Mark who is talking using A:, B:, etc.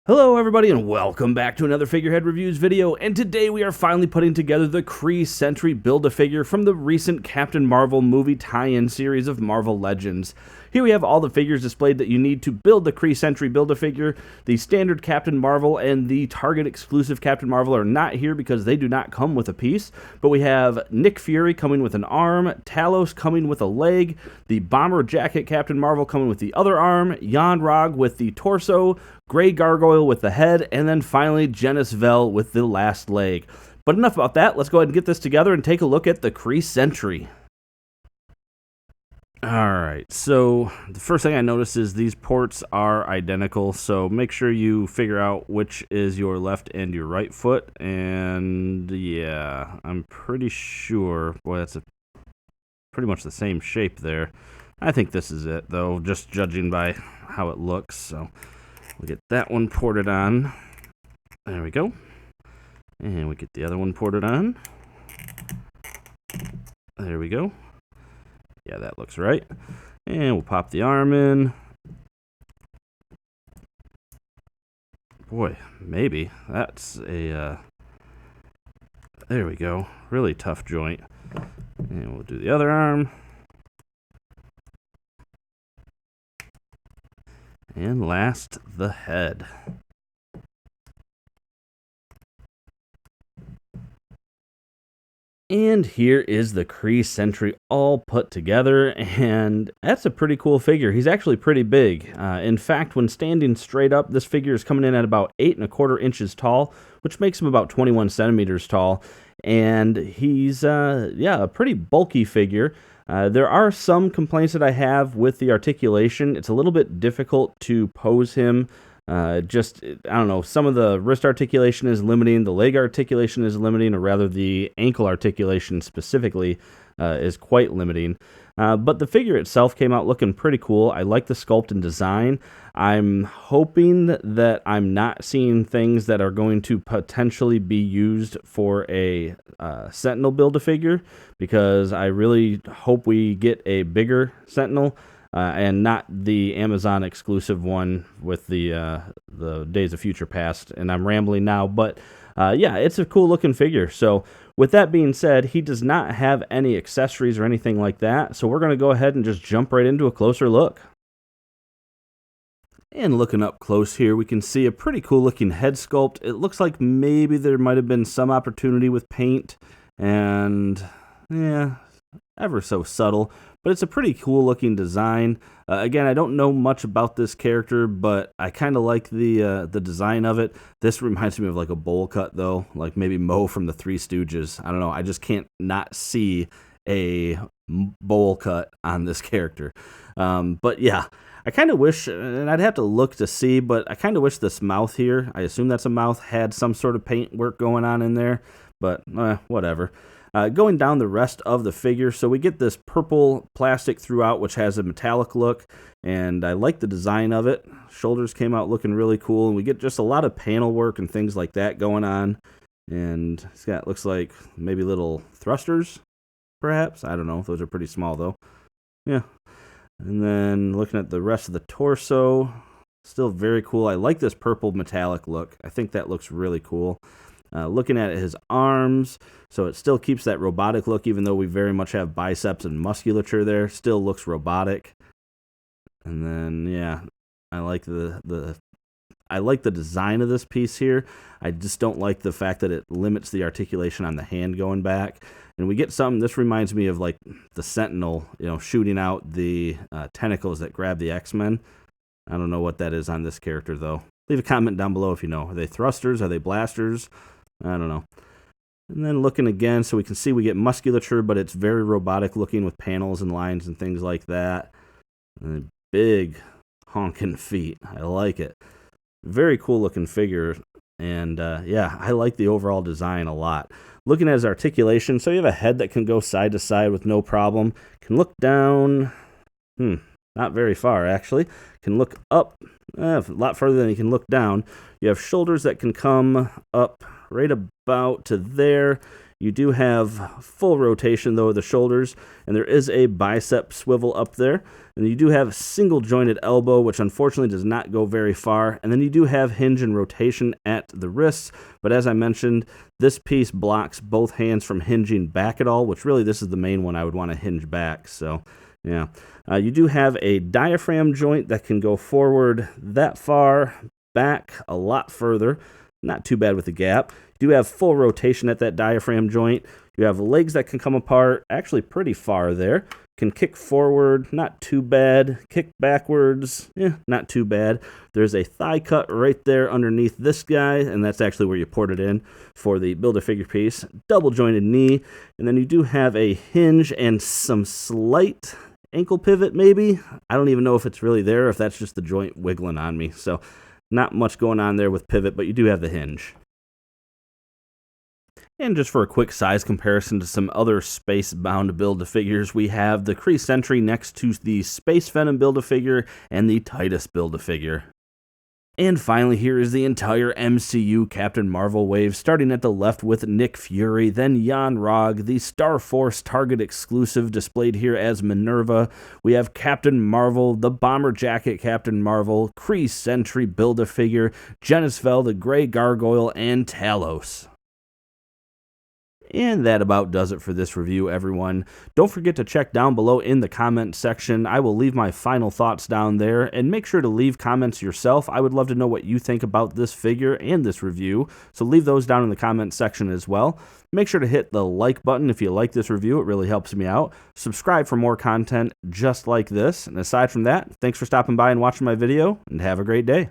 A: Hello everybody and welcome back to another Figurehead Reviews video, and today we are finally putting together the Kree Sentry Build-A-Figure from the recent Captain Marvel movie tie-in series of Marvel Legends. Here we have all the figures displayed that you need to build the Kree Sentry Build-A-Figure. The standard Captain Marvel and the Target exclusive Captain Marvel are not here because they do not come with a piece, but we have Nick Fury coming with an arm, Talos coming with a leg, the Bomber Jacket Captain Marvel coming with the other arm, Jan Rog with the torso, Grey Gargoyle with the head, and then finally Janice Vell with the last leg. But enough about that, let's go ahead and get this together and take a look at the Kree Sentry. Alright, so the first thing I notice is these ports are identical, so make sure you figure out which is your left and your right foot, and yeah, I'm pretty sure, boy, that's pretty much the same shape there. I think this is it, though, just judging by how it looks, so we'll get that one ported on. There we go. And we get the other one ported on. There we go. Yeah, that looks right. And we'll pop the arm in. Boy, maybe. That's a... there we go. Really tough joint. And we'll do the other arm. And last, the head. And here is the Kree Sentry all put together, and that's a pretty cool figure. He's actually pretty big. In fact, when standing straight up, this figure is coming in at about 8¼ inches tall, which makes him about 21 centimeters tall. And he's, a pretty bulky figure. There are some complaints that I have with the articulation. It's a little bit difficult to pose him. I don't know, some of the wrist articulation is limiting, the leg articulation is limiting, or rather the ankle articulation specifically is quite limiting. But the figure itself came out looking pretty cool. I like the sculpt and design. I'm hoping that I'm not seeing things that are going to potentially be used for a Sentinel Build-A-Figure, because I really hope we get a bigger Sentinel. And not the Amazon exclusive one with the Days of Future Past. And I'm rambling now, but yeah, it's a cool looking figure. So with that being said, he does not have any accessories or anything like that. So we're going to go ahead and just jump right into a closer look. And looking up close here, we can see a pretty cool looking head sculpt. It looks like maybe there might have been some opportunity with paint, and yeah, ever so subtle. But it's a pretty cool looking design. Again, I don't know much about this character, but I kind of like the design of it. This reminds me of like a bowl cut, though, like maybe Moe from the Three Stooges. I don't know. I just can't not see a bowl cut on this character. But yeah, I kind of wish, and I'd have to look to see, but I kind of wish this mouth here, I assume that's a mouth, had some sort of paint work going on in there. But whatever. Going down the rest of the figure, so we get this purple plastic throughout, which has a metallic look, and I like the design of it. Shoulders came out looking really cool, and we get just a lot of panel work and things like that going on. And it's got, looks like maybe little thrusters, perhaps. I don't know. Those are pretty small, though. Yeah. And then looking at the rest of the torso, still very cool. I like this purple metallic look. I think that looks really cool. Looking at his arms, so it still keeps that robotic look, even though we very much have biceps and musculature there. Still looks robotic. And then, yeah, I like the design of this piece here. I just don't like the fact that it limits the articulation on the hand going back. And we get something, this reminds me of like the Sentinel, shooting out the tentacles that grab the X-Men. I don't know what that is on this character, though. Leave a comment down below if you know. Are they thrusters? Are they blasters? I don't know. And then looking again, so we can see we get musculature, but it's very robotic looking with panels and lines and things like that. And big honking feet. I like it. Very cool looking figure. And yeah, I like the overall design a lot. Looking at his articulation, so you have a head that can go side to side with no problem. Can look down. Not very far, actually. Can look up a lot further than you can look down. You have shoulders that can come up right about to there. You do have full rotation, though, of the shoulders, and there is a bicep swivel up there. And you do have single jointed elbow, which unfortunately does not go very far. And then you do have hinge and rotation at the wrists. But as I mentioned, this piece blocks both hands from hinging back at all, which really this is the main one I would want to hinge back. So, yeah. You do have a diaphragm joint that can go forward that far, back a lot further. Not too bad with the gap. You do have full rotation at that diaphragm joint. You have legs that can come apart, actually pretty far there. Can kick forward, not too bad. Kick backwards, not too bad. There's a thigh cut right there underneath this guy, and that's actually where you poured it in for the Build-A-Figure piece. Double jointed knee, and then you do have a hinge and some slight ankle pivot maybe. I don't even know if it's really there, if that's just the joint wiggling on me. So not much going on there with pivot, but you do have the hinge. And just for a quick size comparison to some other space-bound Build-A-Figures, we have the Kree Sentry next to the Space Venom Build-A-Figure and the Titus Build-A-Figure. And finally, here is the entire MCU Captain Marvel wave, starting at the left with Nick Fury, then Jan Rog, the Star Force Target exclusive displayed here as Minerva. We have Captain Marvel, the Bomber Jacket Captain Marvel, Kree Sentry Build-A-Figure, Genisvel, the Grey Gargoyle, and Talos. And that about does it for this review, everyone. Don't forget to check down below in the comment section. I will leave my final thoughts down there, and make sure to leave comments yourself. I would love to know what you think about this figure and this review, so leave those down in the comment section as well. Make sure to hit the like button if you like this review. It really helps me out. Subscribe for more content just like this. And aside from that, thanks for stopping by and watching my video, and have a great day.